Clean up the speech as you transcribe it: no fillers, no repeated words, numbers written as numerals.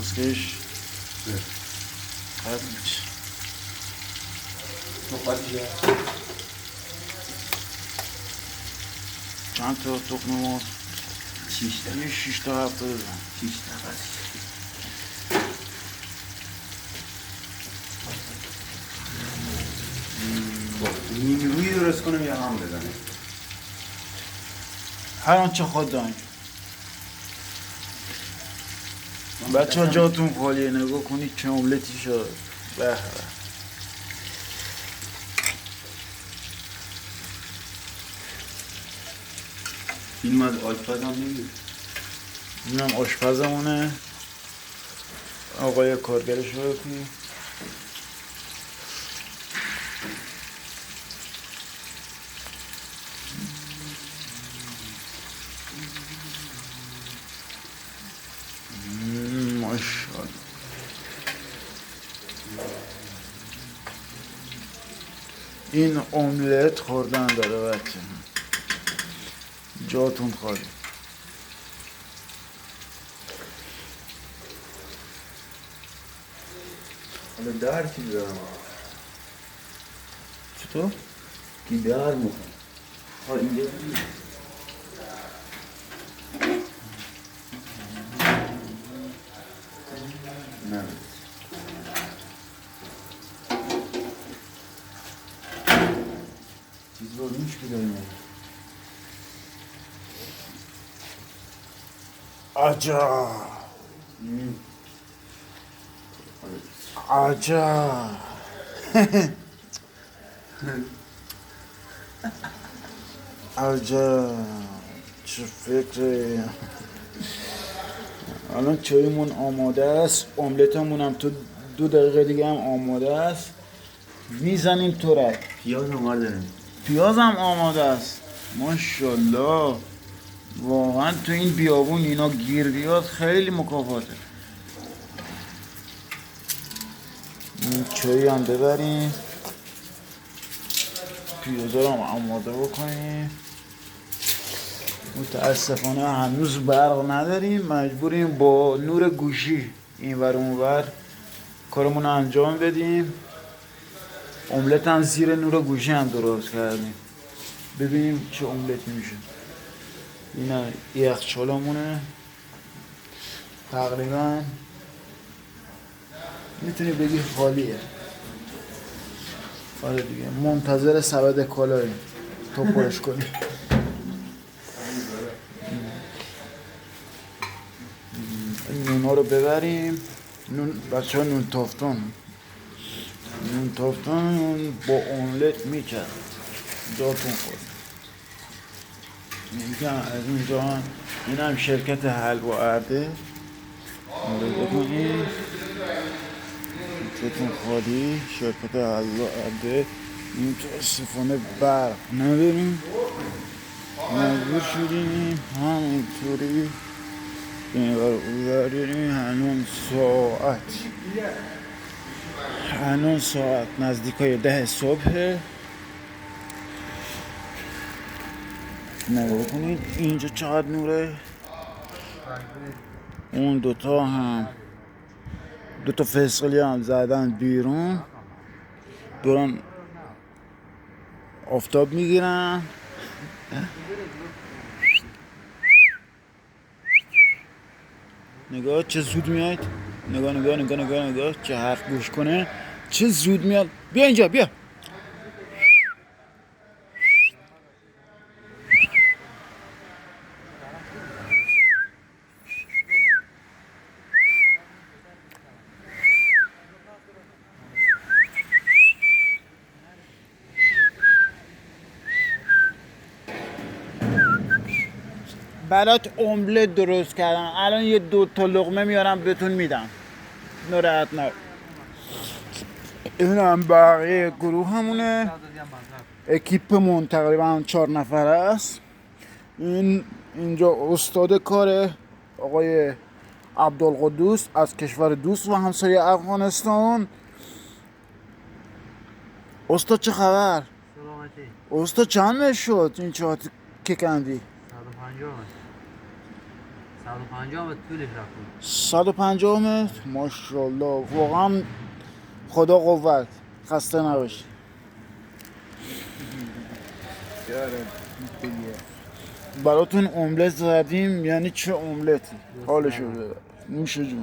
کسکش چند تا تخم مرغ؟ 6 تا. 6 تا 7 تا بزن. 6 تا بس. نیمرویی درست کنم یا هم بزنه؟ هر آنچه خود دانید. بچه ها جاتون خالیه، نگاه کنید چه املتی شد. به به. فیلم از آشپز هم نگیر. اینم آشپزمونه، آقای کارگرش رو بکنی. ماشاءالله. این املت خوردن داره بچه، جاتون خالی. حالا در چی دارم؟ چطور؟ کی در میخوام؟ ها اینجا بگیر. نه چیز رو روش بداریم. عجب عجب. عجب چه فکری. الان چایمون آماده است، املتمون هم تو 2 دقیقه دیگه هم آماده است. میزنیم ترک. پیاز هم داریم. پیاز هم آماده است. ماشاءالله. واقعا تو این بیابون اینا گیر بیاد خیلی مکافاته. این چایی هم ببریم، پیازا رو هم آماده بکنیم. متاسفانه هنوز برق نداریم، مجبوریم با نور گوشی این ور اون ور کارمون رو انجام بدیم. املت هم زیر نور گوشی هم درست کردیم، ببینیم چه املتی میشه. اینا یخچالمونه تقریبا میتونی بگی خالیه. آره دیگه منتظر سبد کالاییم تا پرش کنیم. نونا رو ببریم. نون بچه ها نون تافتون با املت میکرد. جاتون خود میگم از اینجا هم این هم شرکت حلوا ارده. نگاه کنید جاتون خالی. شرکت حلوا ارده. متاسفانه برق نداریم، مجبور شدیم همینطوری این ور اون ور بریم. هنوز ساعت نزدیکای 10 صبح. نگاه کنید اینجا چقدر نوره. اون دوتا فسقلی هم زدن بیرون، دوران آفتاب میگیرن. نگاه چه زود میاد. نگاه چه حرف گوش کنه چه زود میاد. بیا اینجا بیا. برات املت درست کردم، الان یه 2 تا لقمه میارم بهتون میدم، ناراحت نباش. این هم بقیه گروه همونه، اکیپمون تقریبا 4 نفر است. اینجا استاد کار آقای عبدالقدوس از کشور دوست و همسایه افغانستان. استاد چه خبر؟ سلامتی. استاد چند شد این چهات که کندی؟ 150 150 150 متر طولش رفتیم. 150 متر ماشاءالله واقعا خدا قوت خسته نباشی براتون املت زدیم یعنی چه املتی حالشو بده نوش جون